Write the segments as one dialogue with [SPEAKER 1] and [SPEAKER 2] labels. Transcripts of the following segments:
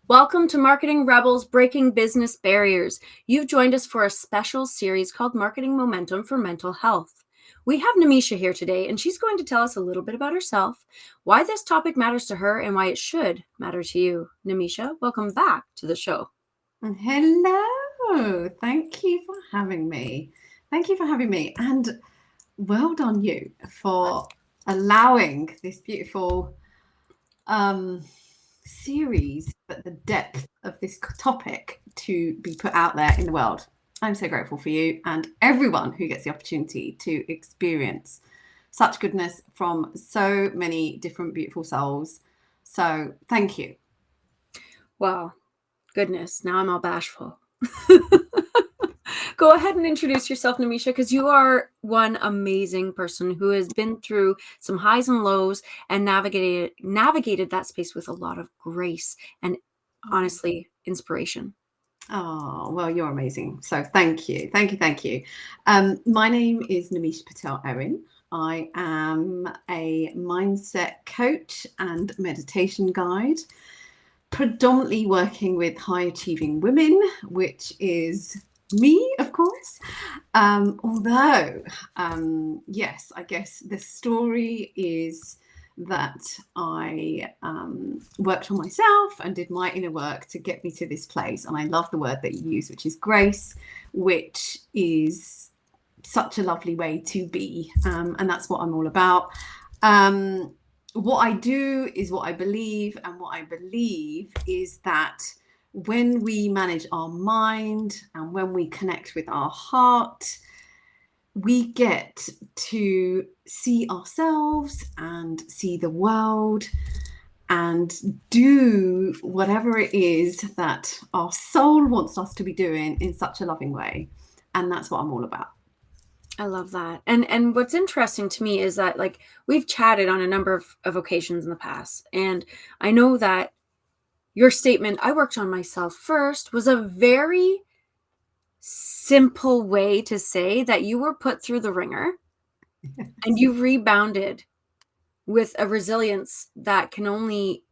[SPEAKER 1] Welcome to Marketing Rebels Breaking Business Barriers. You've joined us for a special series called Marketing Momentum for Mental Health. We have Nemisha here today, and she's going to tell us a little bit about herself, why this topic matters to her, and why it should matter to you. Nemisha, welcome back to the show.
[SPEAKER 2] Hello. Thank you for having me. And well done you for allowing this beautiful series, but the depth of this topic to be put out there in the world. I'm so grateful for you and everyone who gets the opportunity to experience such goodness from so many different beautiful souls. So thank you.
[SPEAKER 1] Wow, goodness, now I'm all bashful. Go ahead and introduce yourself, Nemisha, because you are one amazing person who has been through some highs and lows and navigated that space with a lot of grace and honestly inspiration.
[SPEAKER 2] Oh, well, you're amazing. So thank you. My name is Nemisha Patel Erin. I am a mindset coach and meditation guide, predominantly working with high achieving women, which is me, of course. Yes, I guess the story is that I worked on myself and did my inner work to get me to this place. And I love the word that you use, which is grace, which is such a lovely way to be. And that's what I'm all about. What I do is what I believe, and what I believe is that when we manage our mind and when we connect with our heart, we get to see ourselves and see the world and do whatever it is that our soul wants us to be doing in such a loving way. And that's what I'm all about.
[SPEAKER 1] I love that. And what's interesting to me is that, like, we've chatted on a number of occasions in the past. And I know that your statement, I worked on myself first, was a very simple way to say that you were put through the ringer and you rebounded with a resilience that can only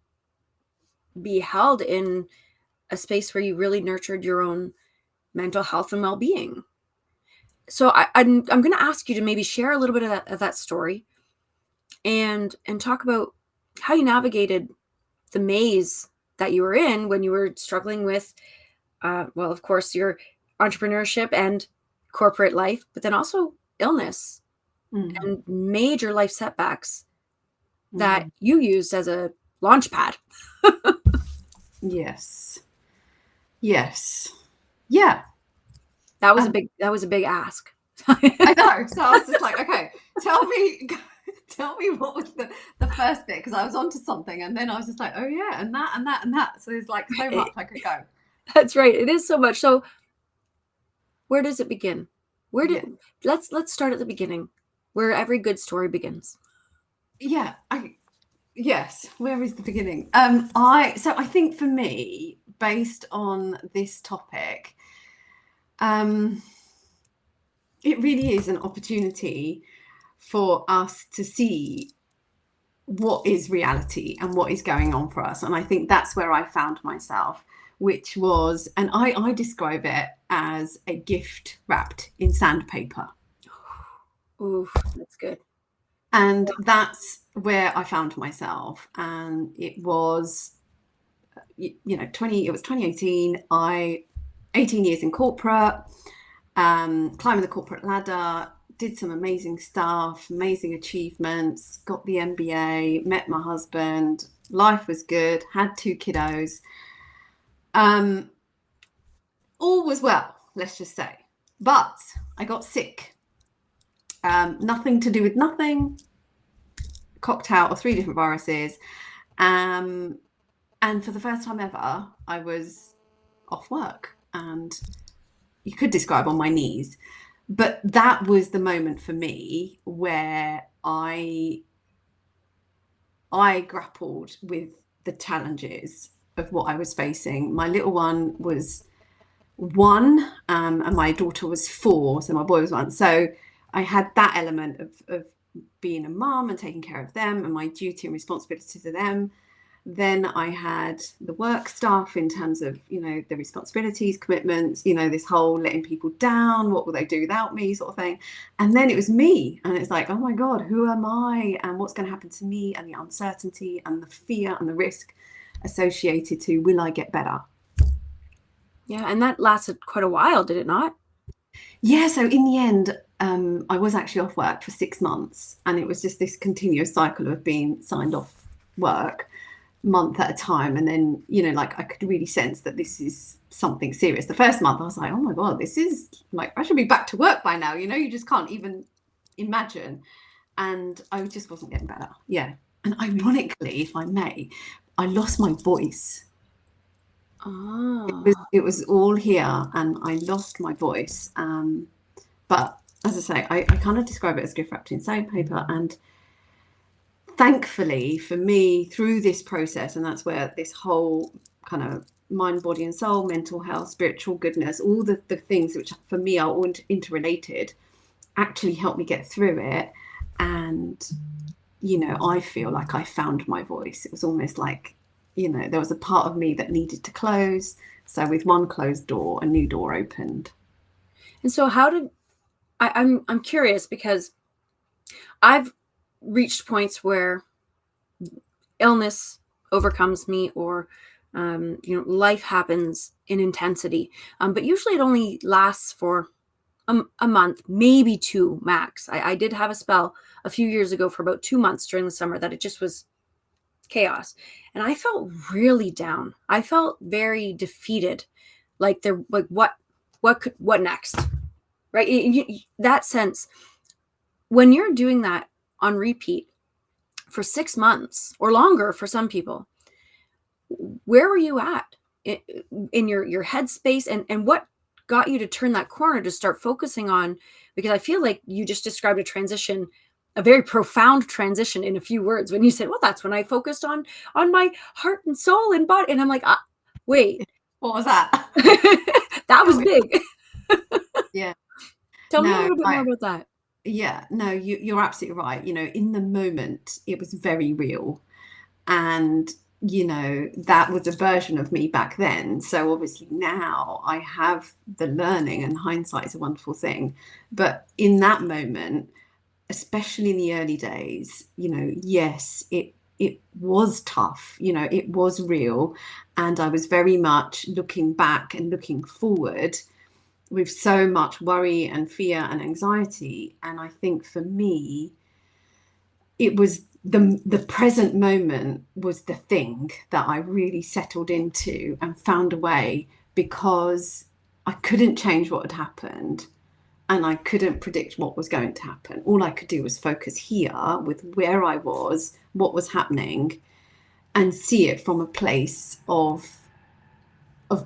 [SPEAKER 1] be held in a space where you really nurtured your own mental health and well-being. So I'm going to ask you to maybe share a little bit of that story and talk about how you navigated the maze that you were in when you were struggling with, well, of course, your entrepreneurship and corporate life, but then also illness and major life setbacks that you used as a launch pad.
[SPEAKER 2] Yes. Yeah.
[SPEAKER 1] That was a big ask.
[SPEAKER 2] I know. So I was just like, okay, tell me what was the first bit, because I was onto something, and then I was just like, oh yeah, and that and that and that. So there's like so much I could go.
[SPEAKER 1] That's right. It is so much. So where does it begin? Let's start at the beginning, where every good story begins.
[SPEAKER 2] Yes. Where is the beginning? I think for me, based on this topic, it really is an opportunity for us to see what is reality and what is going on for us. And I think that's where I found myself, which was, and I describe it as a gift wrapped in sandpaper.
[SPEAKER 1] Ooh, that's good.
[SPEAKER 2] And that's where I found myself. And it was, it was 2018. 18 years in corporate, climbing the corporate ladder, did some amazing stuff, amazing achievements, got the MBA, met my husband, life was good, had 2 kiddos. All was well, let's just say. But I got sick. Nothing to do with nothing, cocktail of 3 different viruses. And for the first time ever, I was off work, and you could describe on my knees. But that was the moment for me where I grappled with the challenges of what I was facing. My little one was 1, and my daughter was 4, so my boy was 1. So I had that element of being a mum and taking care of them and my duty and responsibility to them. Then I had the work stuff in terms of, the responsibilities, commitments, this whole letting people down, what will they do without me sort of thing. And then it was me. And it's like, oh my God, who am I? And what's going to happen to me? And the uncertainty and the fear and the risk associated to, will I get better?
[SPEAKER 1] Yeah. And that lasted quite a while, did it not?
[SPEAKER 2] Yeah. So in the end, I was actually off work for 6 months. And it was just this continuous cycle of being signed off work month at a time. And then, I could really sense that this is something serious. The first month I was like, oh my God, this is like, I should be back to work by now. You just can't even imagine. And I just wasn't getting better. Yeah. And ironically, if I may, I lost my voice.
[SPEAKER 1] Oh.
[SPEAKER 2] It was all here and I lost my voice. But as I say, I kind of describe it as gift wrapped in sandpaper. And thankfully for me, through this process, and that's where this whole kind of mind, body and soul, mental health, spiritual goodness, all the things which for me are all interrelated, actually helped me get through it. And, I feel like I found my voice. It was almost like, there was a part of me that needed to close. So with one closed door, a new door opened.
[SPEAKER 1] And so how did I'm curious, because I've reached points where illness overcomes me, or life happens in intensity, but usually it only lasts for a month, maybe two max. I did have a spell a few years ago for about 2 months during the summer that it just was chaos, and I felt really down. I felt very defeated, like what next, right? That sense, when you're doing that on repeat for 6 months or longer for some people, where were you at in your headspace, and what got you to turn that corner to start focusing on? Because I feel like you just described a transition, a very profound transition, in a few words when you said, well, that's when I focused on my heart and soul and body. And I'm like, wait,
[SPEAKER 2] What was that?
[SPEAKER 1] that was big.
[SPEAKER 2] Yeah.
[SPEAKER 1] Tell me a
[SPEAKER 2] No,
[SPEAKER 1] little bit more about that.
[SPEAKER 2] yeah, no, you're absolutely right. In the moment, it was very real. And, that was a version of me back then. So obviously now I have the learning, and hindsight is a wonderful thing. But in that moment, especially in the early days, yes, it was tough, it was real. And I was very much looking back and looking forward with so much worry and fear and anxiety. And I think for me, it was the present moment was the thing that I really settled into and found a way, because I couldn't change what had happened and I couldn't predict what was going to happen. All I could do was focus here with where I was, what was happening, and see it from a place of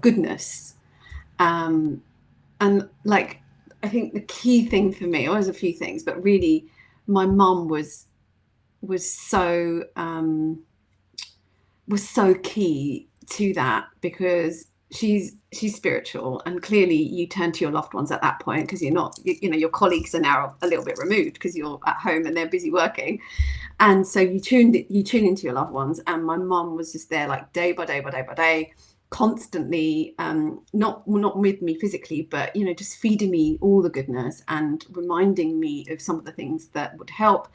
[SPEAKER 2] goodness. And like, I think the key thing for me, well, there's a few things, but really my mum was so key to that, because she's spiritual, and clearly you turn to your loved ones at that point, because you're not, your colleagues are now a little bit removed because you're at home and they're busy working, and so you tune into your loved ones. And my mum was just there, like day by day by day by day, constantly, not with me physically, but just feeding me all the goodness and reminding me of some of the things that would help.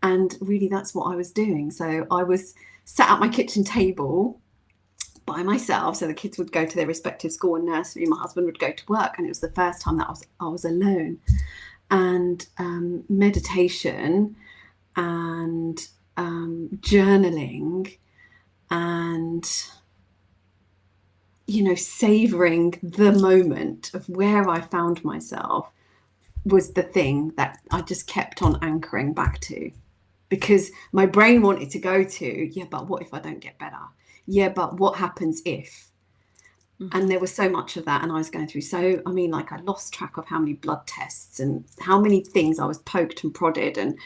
[SPEAKER 2] And really, that's what I was doing. So I was sat at my kitchen table by myself. So the kids would go to their respective school and nursery. My husband would go to work, and it was the first time that I was alone. And meditation and journaling and savoring the moment of where I found myself was the thing that I just kept on anchoring back to. Because my brain wanted to go to, yeah, but what if I don't get better? Yeah, but what happens if? Mm-hmm. And there was so much of that. And I was going through, I lost track of how many blood tests and how many things I was poked and prodded. And,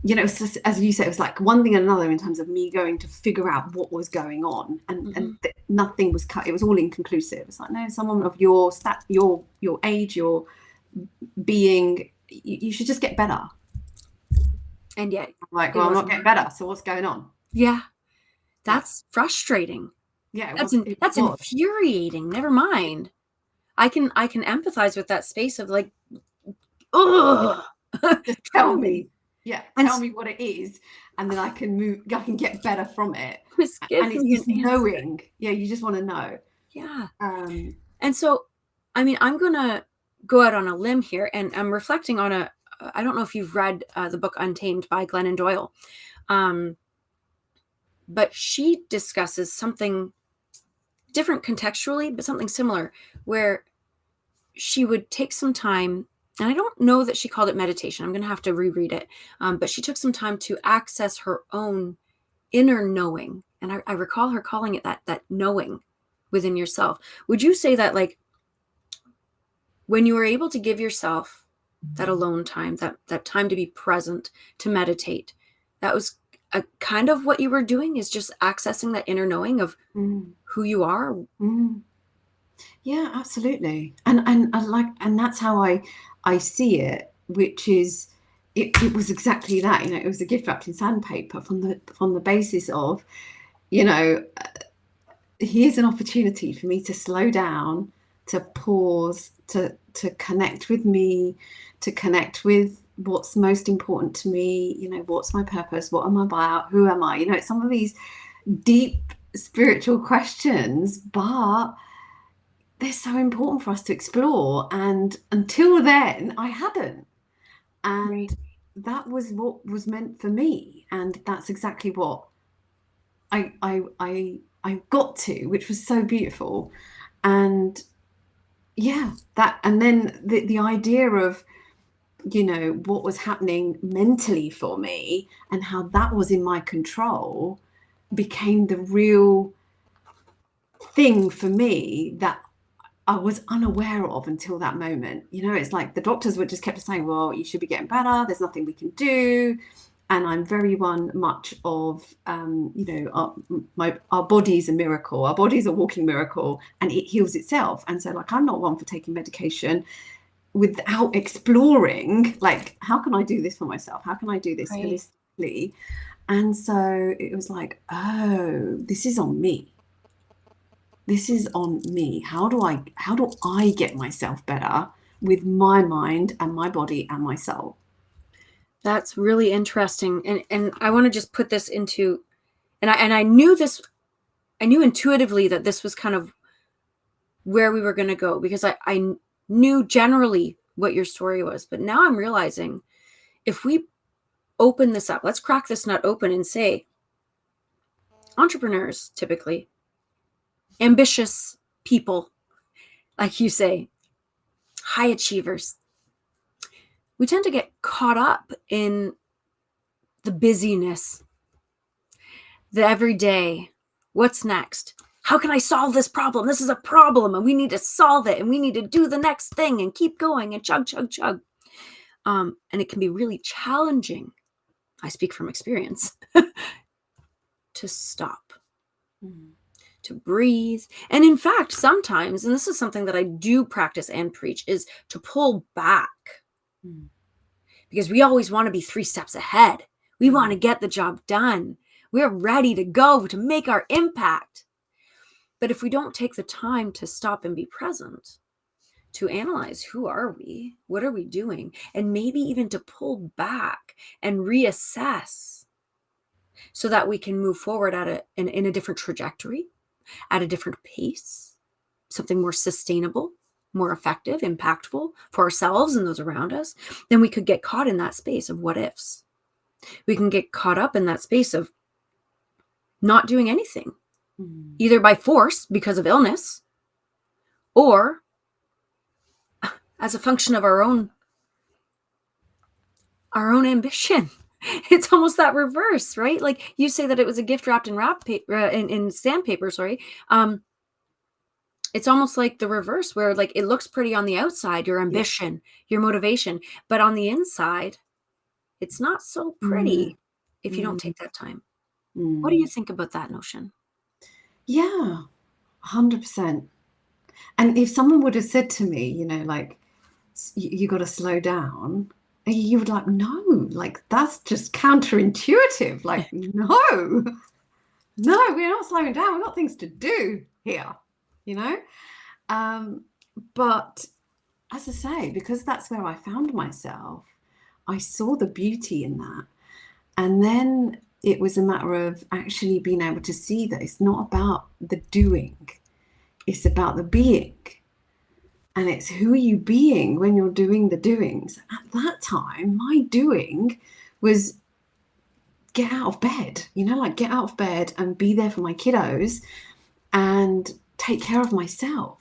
[SPEAKER 2] it's just, as you said, it was like one thing and another in terms of me going to figure out what was going on. And, mm-hmm. and nothing was cut. It was all inconclusive. It's like, no, someone of your age, your being, you should just get better.
[SPEAKER 1] And yet,
[SPEAKER 2] I'm like, well, I'm not getting better. So what's going on?
[SPEAKER 1] Yeah. That's frustrating.
[SPEAKER 2] Yeah, it
[SPEAKER 1] That's
[SPEAKER 2] was.
[SPEAKER 1] infuriating. Never mind. I can empathize with that space of like, ugh,
[SPEAKER 2] Just tell
[SPEAKER 1] totally.
[SPEAKER 2] me. Yeah,
[SPEAKER 1] And
[SPEAKER 2] tell me what it is, and then I can get better from it.
[SPEAKER 1] just
[SPEAKER 2] And
[SPEAKER 1] give
[SPEAKER 2] it's
[SPEAKER 1] me an
[SPEAKER 2] just
[SPEAKER 1] answer.
[SPEAKER 2] knowing. Yeah, you just want to know.
[SPEAKER 1] Yeah.
[SPEAKER 2] Um,
[SPEAKER 1] And so, I mean, I'm going to go out on a limb here, and I'm reflecting on I don't know if you've read the book Untamed by Glennon Doyle. But she discusses something different contextually, but something similar, where she would take some time, and I don't know that she called it meditation. I'm going to have to reread it. But she took some time to access her own inner knowing. And I recall her calling it that knowing within yourself. Would you say that, like, when you were able to give yourself that alone time, that time to be present, to meditate, that was a kind of what you were doing, is just accessing that inner knowing of who you are?
[SPEAKER 2] Yeah, absolutely. And I like, and that's how I see it, which is it was exactly that. It was a gift wrapped in sandpaper from the basis of, here's an opportunity for me to slow down, to pause, to connect with me, to connect with what's most important to me. What's my purpose? What am I about? Who am I? It's some of these deep spiritual questions, but they're so important for us to explore. And until then, I hadn't.
[SPEAKER 1] Right.
[SPEAKER 2] And that was what was meant for me. And that's exactly what I got to, which was so beautiful. And yeah, and then the idea of, what was happening mentally for me and how that was in my control became the real thing for me that I was unaware of until that moment. It's like the doctors were just kept saying, well, you should be getting better. There's nothing we can do. And I'm very much of, our body's a miracle. Our body's a walking miracle, and it heals itself. And so, like, I'm not one for taking medication without exploring, like, how can I do this for myself? How can I do this
[SPEAKER 1] Right.
[SPEAKER 2] holistically? And so it was like, oh, this is on me. This is on me. How do I get myself better with my mind and my body and my soul?
[SPEAKER 1] That's really interesting. And I want to just put this into, and I knew this, I knew intuitively that this was kind of where we were going to go, because I knew generally what your story was. But now I'm realizing, if we open this up, let's crack this nut open and say, entrepreneurs, typically ambitious people, like you say, high achievers, we tend to get caught up in the busyness, the everyday. What's next? How can I solve this problem? This is a problem, and we need to solve it, and we need to do the next thing and keep going and chug, chug, chug. And it can be really challenging, I speak from experience, to stop, to breathe. And in fact, sometimes, and this is something that I do practice and preach, is to pull back. Because we always want to be 3 steps ahead. We want to get the job done. We're ready to go to make our impact. But if we don't take the time to stop and be present, to analyze, who are we? What are we doing? And maybe even to pull back and reassess, so that we can move forward in a different trajectory, at a different pace, something more sustainable, more effective, impactful for ourselves and those around us, then we could get caught in that space of what ifs. We can get caught up in that space of not doing anything, either by force because of illness, or as a function of our own ambition. It's almost that reverse, right? Like you say that it was a gift wrapped in in sandpaper. Sorry. It's almost like the reverse, where like it looks pretty on the outside, your ambition, your motivation, but on the inside, it's not so pretty if you don't take that time. What do you think about that notion?
[SPEAKER 2] Yeah, 100%. And if someone would have said to me, like, you got to slow down, you would like, no, like, that's just counterintuitive. Like, no. No, we're not slowing down. We've got things to do here, you know? But as I say, because that's where I found myself, I saw the beauty in that. And then it was a matter of actually being able to see that it's not about the doing, it's about the being. And it's who are you being when you're doing the doings. At that time, my doing was get out of bed, like get out of bed and be there for my kiddos and take care of myself.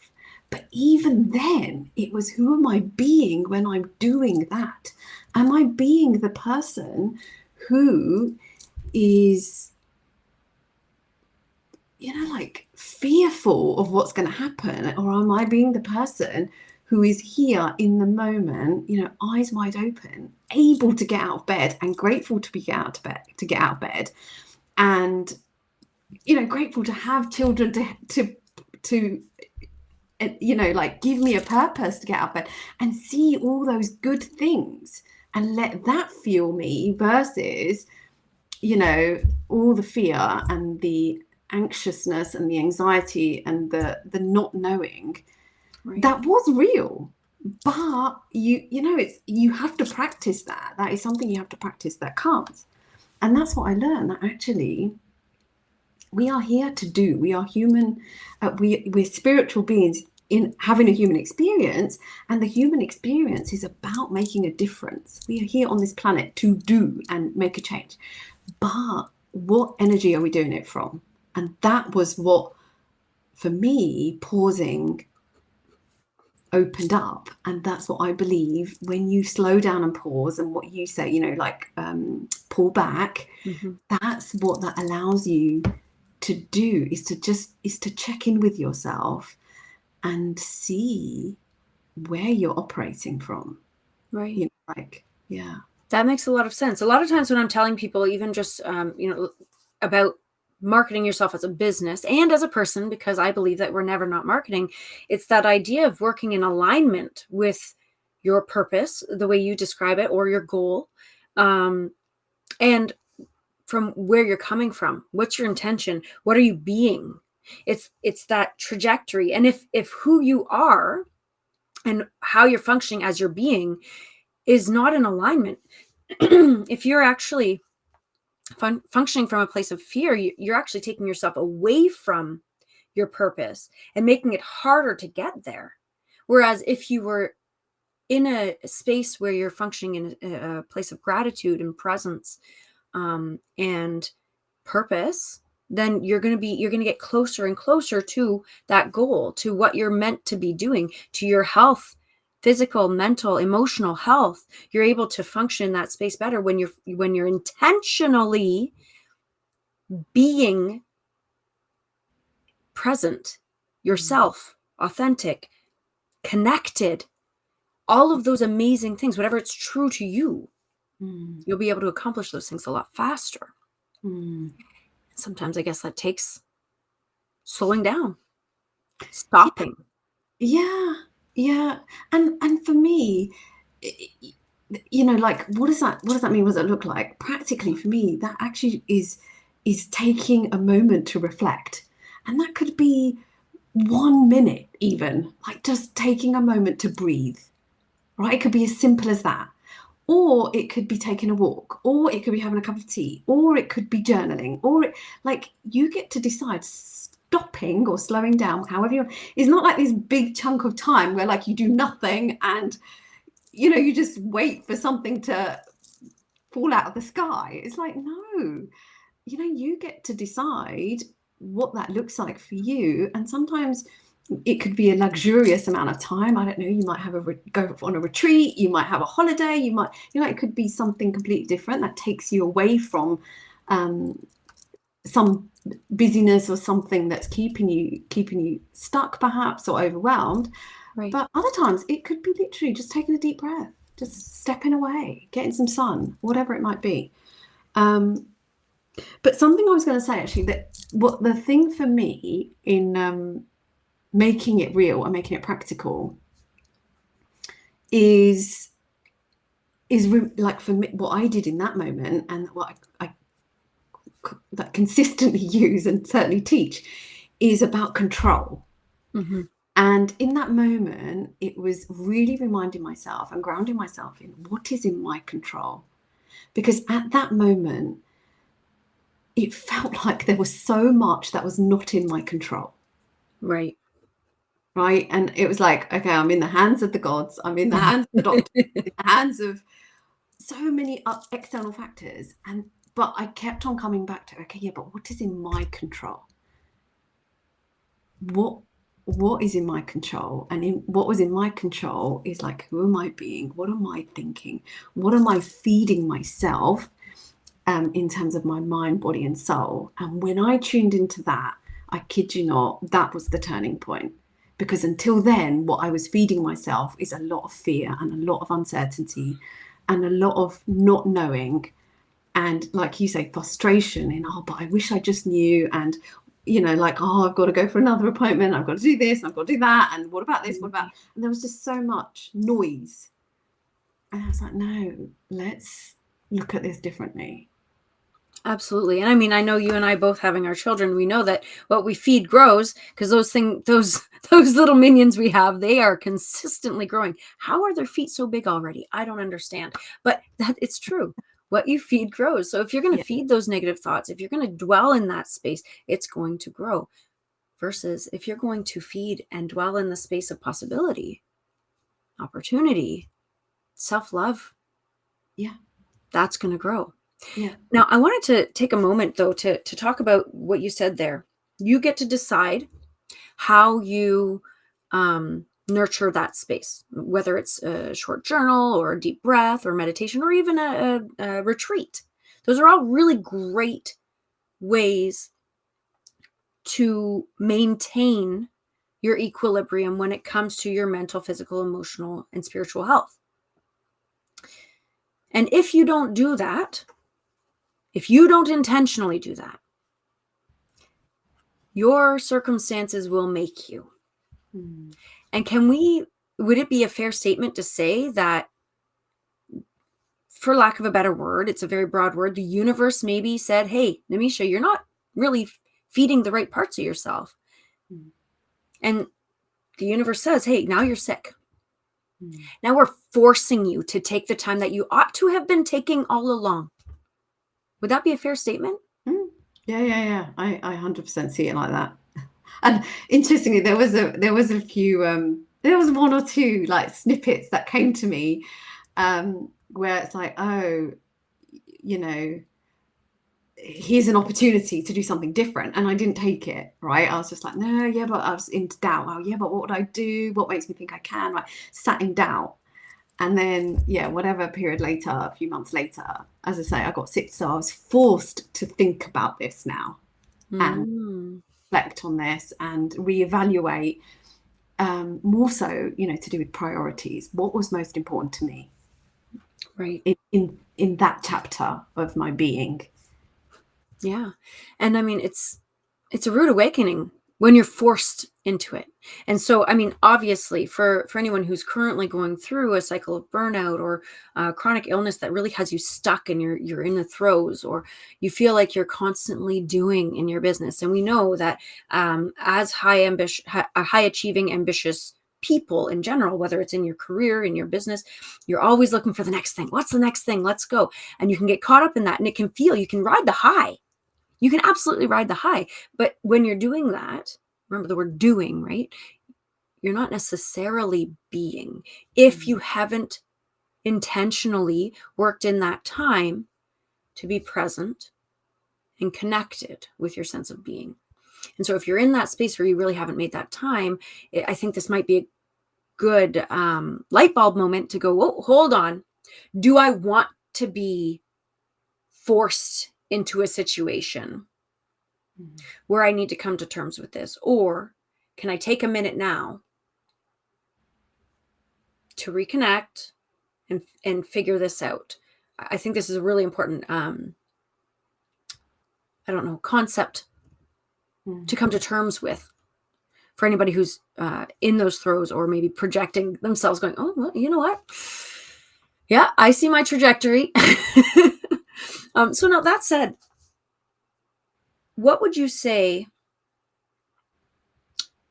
[SPEAKER 2] But even then, it was who am I being when I'm doing that? Am I being the person who is, like fearful of what's going to happen? Or am I being the person who is here in the moment, eyes wide open, able to get out of bed and grateful to get out of bed and, grateful to have children to like give me a purpose to get out of bed and see all those good things and let that fuel me versus, all the fear and the anxiousness and the anxiety and the not knowing.
[SPEAKER 1] Right.
[SPEAKER 2] That was real. But you have to practice that. That is something you have to practice that comes. And that's what I learned, that actually we are here to do. We are human. We're spiritual beings in having a human experience, and the human experience is about making a difference. We are here on this planet to do and make a change. But what energy are we doing it from? And that was what, for me, pausing opened up. And that's what I believe, when you slow down and pause and what you say, like pull back, that's what that allows you to do, is to check in with yourself and see where you're operating from.
[SPEAKER 1] Right.
[SPEAKER 2] Yeah.
[SPEAKER 1] That makes a lot of sense. A lot of times when I'm telling people, even just, about marketing yourself as a business and as a person, because I believe that we're never not marketing, it's that idea of working in alignment with your purpose, the way you describe it, or your goal. And from where you're coming from, what's your intention? What are you being? It's that trajectory. And if who you are and how you're functioning as your being is not in alignment, if you're actually functioning from a place of fear, you're actually taking yourself away from your purpose and making it harder to get there. Whereas if you were in a space where you're functioning in a place of gratitude and presence, and purpose, then you're going to get closer and closer to that goal, to what you're meant to be doing, to your health, physical, mental, emotional health. You're able to function in that space better when you're intentionally being present, yourself, authentic, connected, all of those amazing things, whatever it's true to you. You'll be able to accomplish those things a lot faster. Sometimes I guess that takes slowing down, stopping.
[SPEAKER 2] Yeah. And for me, like, what does that mean? What does that look like practically? For me, that actually is taking a moment to reflect. And that could be 1 minute, even, like just taking a moment to breathe, right? It could be as simple as that. Or it could be taking a walk, or it could be having a cup of tea, or it could be journaling, or like you get to decide. Stopping or slowing down, however it's not like this big chunk of time where like you do nothing and you just wait for something to fall out of the sky. It's like, no, you get to decide what that looks like for you. And sometimes it could be a luxurious amount of time. I don't know, you might have go on a retreat, you might have a holiday, you might, it could be something completely different that takes you away from some busyness or something that's keeping you stuck perhaps, or overwhelmed.
[SPEAKER 1] Right.
[SPEAKER 2] But other times it could be literally just taking a deep breath, just stepping away, getting some sun, whatever it might be. But something I was going to say, actually, that what the thing for me in making it real and making it practical is like, for me, what I did in that moment, and what I consistently use and certainly teach is about control.
[SPEAKER 1] Mm-hmm.
[SPEAKER 2] And in that moment, it was really reminding myself and grounding myself in what is in my control. Because at that moment, it felt like there was so much that was not in my control.
[SPEAKER 1] Right.
[SPEAKER 2] Right. And it was like, okay, I'm in the hands of the gods. I'm in the hands of the doctor, in the hands of so many external factors. But I kept on coming back to, okay, yeah, but what is in my control? What is in my control? And what was in my control is like, who am I being? What am I thinking? What am I feeding myself in terms of my mind, body, and soul? And when I tuned into that, I kid you not, that was the turning point. Because until then, what I was feeding myself is a lot of fear and a lot of uncertainty and a lot of not knowing. And like you say, frustration in, oh, but I wish I just knew. And, like, oh, I've got to go for another appointment. I've got to do this. I've got to do that. And what about this? What about? And there was just so much noise. And I was like, no, let's look at this differently.
[SPEAKER 1] Absolutely. And I mean, I know you and I both having our children, we know that what we feed grows, because those little minions we have, they are consistently growing. How are their feet so big already? I don't understand. But it's true. What you feed grows. So if you're going to feed those negative thoughts, if you're going to dwell in that space, it's going to grow. Versus if you're going to feed and dwell in the space of possibility, opportunity, self-love, that's going to grow.
[SPEAKER 2] Yeah.
[SPEAKER 1] Now, I wanted to take a moment, though, to talk about what you said there. You get to decide how you nurture that space, whether it's a short journal or a deep breath or meditation or even a retreat. Those are all really great ways to maintain your equilibrium when it comes to your mental, physical, emotional, and spiritual health. And if you don't do that, if you don't intentionally do that, your circumstances will make you. And would it be a fair statement to say that, for lack of a better word, it's a very broad word, the universe maybe said, hey, Nemisha, you're not really feeding the right parts of yourself. And the universe says, hey, now you're sick. Now we're forcing you to take the time that you ought to have been taking all along. Would that be a fair statement?
[SPEAKER 2] Yeah. I 100% see it like that. And interestingly, there was a few, there was one or two like snippets that came to me where it's like, oh, here's an opportunity to do something different. And I didn't take it, right? I was just like, no, yeah, but I was in doubt. Oh, yeah, but what would I do? What makes me think I can? Right? Sat in doubt. And then, whatever period later, a few months later, as I say, I got sick. So I was forced to think about this now and reflect on this and reevaluate, more so, to do with priorities. What was most important to me?
[SPEAKER 1] Right.
[SPEAKER 2] In that chapter of my being.
[SPEAKER 1] Yeah. And I mean, it's a rude awakening when you're forced into it. And so, I mean, obviously for anyone who's currently going through a cycle of burnout or chronic illness that really has you stuck and you're in the throes, or you feel like you're constantly doing in your business. And we know that as high achieving, ambitious people in general, whether it's in your career, in your business, you're always looking for the next thing. What's the next thing? Let's go. And you can get caught up in that, and you can ride the high. You can absolutely ride the high. But when you're doing that, remember the word doing, right? You're not necessarily being. If you haven't intentionally worked in that time to be present and connected with your sense of being. And so if you're in that space where you really haven't made that time, I think this might be a good light bulb moment to go, whoa, hold on. Do I want to be forced into a situation where I need to come to terms with this? Or can I take a minute now to reconnect and figure this out? I think this is a really important, concept to come to terms with for anybody who's in those throes, or maybe projecting themselves going, oh, well, you know what? Yeah, I see my trajectory. So now that said, what would you say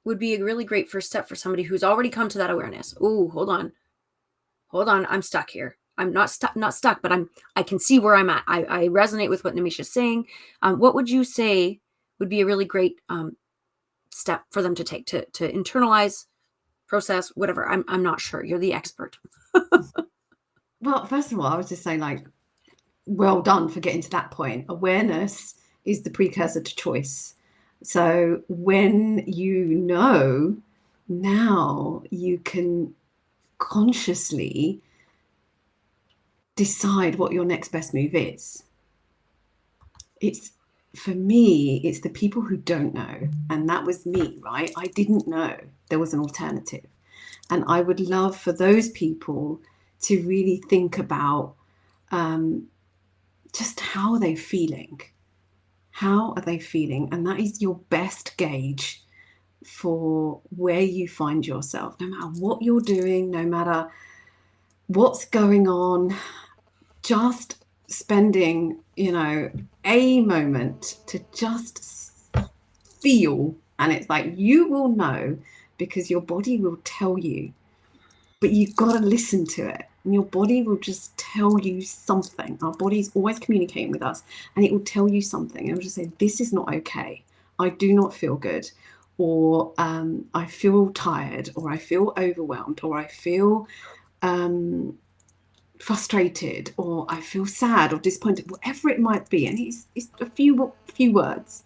[SPEAKER 1] would be a really great first step for somebody who's already come to that awareness? Oh, hold on, I'm stuck here. I'm not stuck, but I can see where I'm at. I resonate with what Nemisha's saying. What would you say would be a really great step for them to take to internalize, process, whatever? I'm not sure. You're the expert.
[SPEAKER 2] Well, first of all, I would just say, like, well done for getting to that point. Awareness is the precursor to choice. So when you know, now you can consciously decide what your next best move is. It's, for me, it's the people who don't know. And that was me, right? I didn't know there was an alternative. And I would love for those people to really think about just how are they feeling? How are they feeling? And that is your best gauge for where you find yourself, no matter what you're doing, no matter what's going on. Just spending, a moment to just feel. And it's like, you will know, because your body will tell you, but you've got to listen to it. And your body will just tell you something. Our body's always communicating with us, and it will tell you something. It will just say, this is not okay. I do not feel good. Or I feel tired, or I feel overwhelmed, or I feel frustrated, or I feel sad or disappointed, whatever it might be. And it's a few words.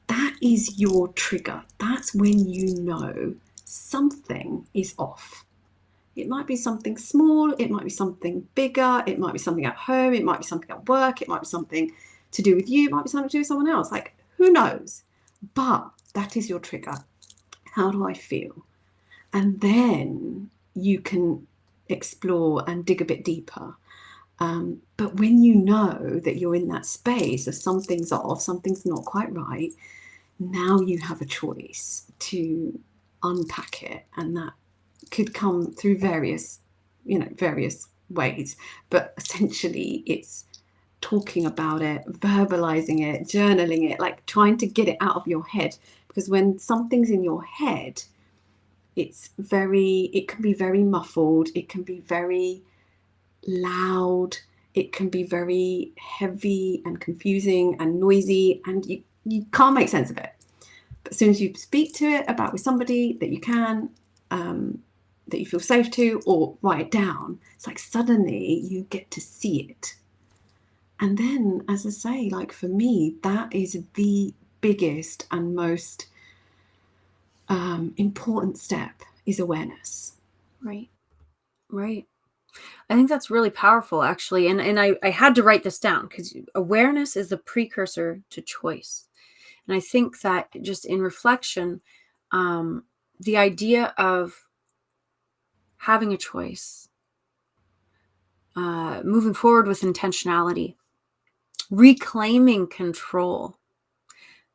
[SPEAKER 2] That is your trigger. That's when you know something is off. It might be something small, it might be something bigger, it might be something at home, it might be something at work, it might be something to do with you, it might be something to do with someone else. Like, who knows? But that is your trigger. How do I feel? And then you can explore and dig a bit deeper. But when you know that you're in that space of something's off, something's not quite right, now you have a choice to unpack it. And that could come through various ways. But essentially, it's talking about it, verbalizing it, journaling it, like trying to get it out of your head. Because when something's in your head, it can be very muffled, it can be very loud, it can be very heavy and confusing and noisy, and you can't make sense of it. But as soon as you speak to it about with somebody that you can, that you feel safe to, or write it down, it's like suddenly you get to see it. And then, as I say, like, for me, that is the biggest and most important step, is awareness.
[SPEAKER 1] Right. I think that's really powerful, actually. And I had to write this down because awareness is the precursor to choice. And I think that just in reflection, the idea of having a choice, moving forward with intentionality, reclaiming control,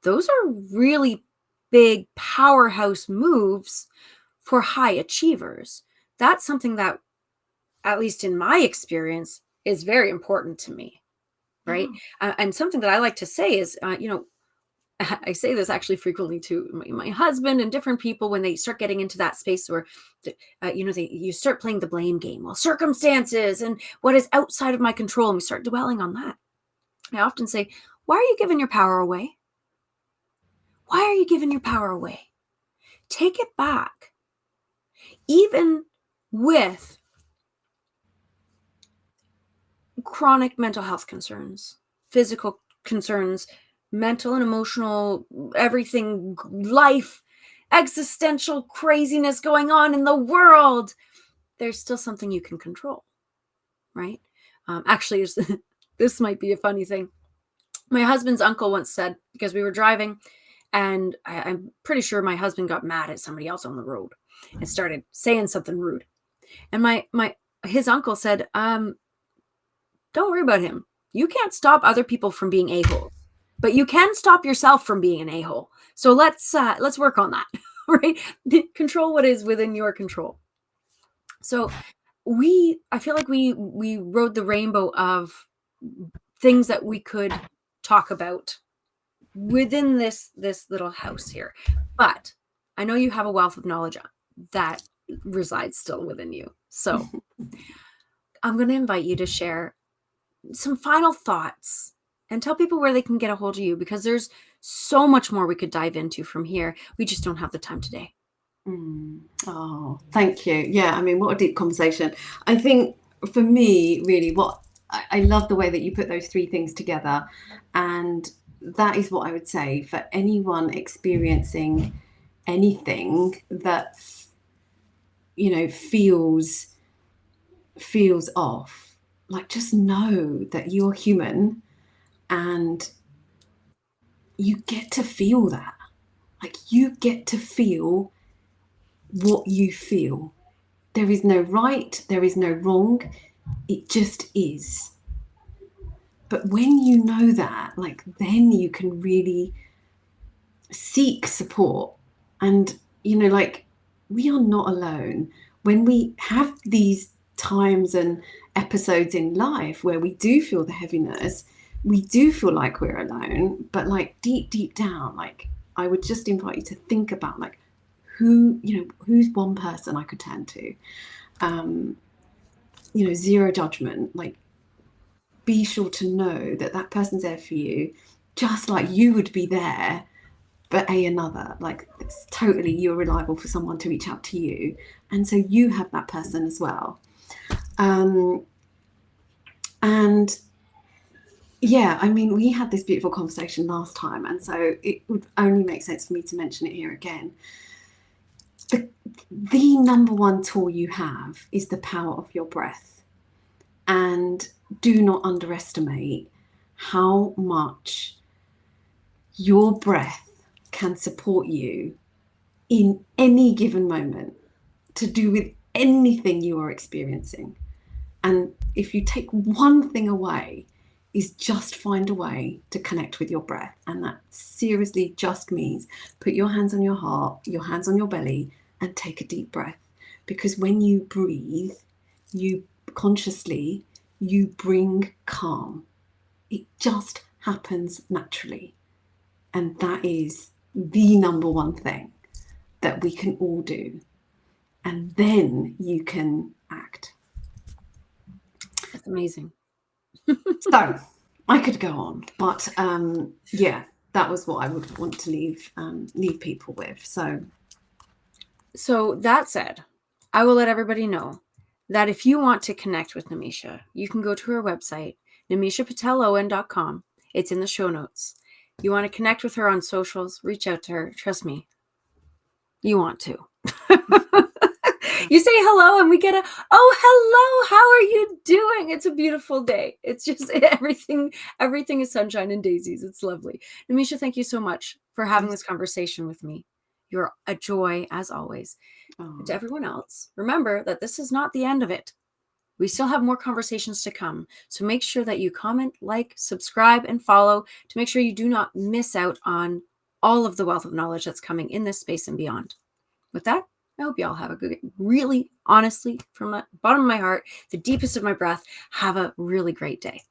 [SPEAKER 1] those are really big powerhouse moves for high achievers. That's something that, at least in my experience, is very important to me. Right. And something that I like to say is, I say this actually frequently to my husband and different people when they start getting into that space where, you start playing the blame game. Well, circumstances and what is outside of my control, and we start dwelling on that. I often say, why are you giving your power away? Why are you giving your power away? Take it back. Even with chronic mental health concerns, physical concerns, mental and emotional, everything, life, existential craziness going on in the world, there's still something you can control, right? Actually, this might be a funny thing. My husband's uncle once said, because we were driving, and I'm pretty sure my husband got mad at somebody else on the road and started saying something rude. And his uncle said, don't worry about him. You can't stop other people from being a-holes, but you can stop yourself from being an a-hole. So let's work on that, right? Control what is within your control. So I feel like we rode the rainbow of things that we could talk about within this little house here. But I know you have a wealth of knowledge that resides still within you. So I'm going to invite you to share some final thoughts and tell people where they can get a hold of you, because there's so much more we could dive into from here. We just don't have the time today.
[SPEAKER 2] Oh, thank you. Yeah, I mean, what a deep conversation. I think for me, really, what I love the way that you put those three things together. And that is what I would say for anyone experiencing anything that, feels off. Like, just know that you're human and you get to feel that. Like, you get to feel what you feel. There is no right, there is no wrong. It just is. But when you know that, like, then you can really seek support. And, like, we are not alone. When we have these times and episodes in life where we do feel the heaviness, we do feel like we're alone. But, like, deep down, like, I would just invite you to think about, like, who's one person I could turn to. Zero judgment. Like, be sure to know that that person's there for you, just like you would be there for another. Like, it's totally, you're reliable for someone to reach out to you, and so you have that person as well. And yeah, I mean, we had this beautiful conversation last time, and so it would only make sense for me to mention it here again. The number one tool you have is the power of your breath. And do not underestimate how much your breath can support you in any given moment to do with anything you are experiencing. And if you take one thing away, is just find a way to connect with your breath. And that seriously just means put your hands on your heart, your hands on your belly, and take a deep breath. Because when you breathe, you consciously, you bring calm. It just happens naturally. And that is the number one thing that we can all do. And then you can act.
[SPEAKER 1] That's amazing.
[SPEAKER 2] So I could go on, but yeah, that was what I would want to leave people with.
[SPEAKER 1] So that said, I will let everybody know that if you want to connect with Nemisha, you can go to her website, nemishapatelowen.com. It's in the show notes. You want to connect with her on socials, reach out to her. Trust me, you want to. You say hello and we get hello, how are you doing? It's a beautiful day. It's just everything is sunshine and daisies. It's lovely. Nemisha, thank you so much for having this conversation with me. You're a joy as always. To everyone else, remember that this is not the end of it. We still have more conversations to come. So make sure that you comment, like, subscribe, and follow to make sure you do not miss out on all of the wealth of knowledge that's coming in this space and beyond. With that, I hope you all have a good, really, honestly, from the bottom of my heart, the deepest of my breath, have a really great day.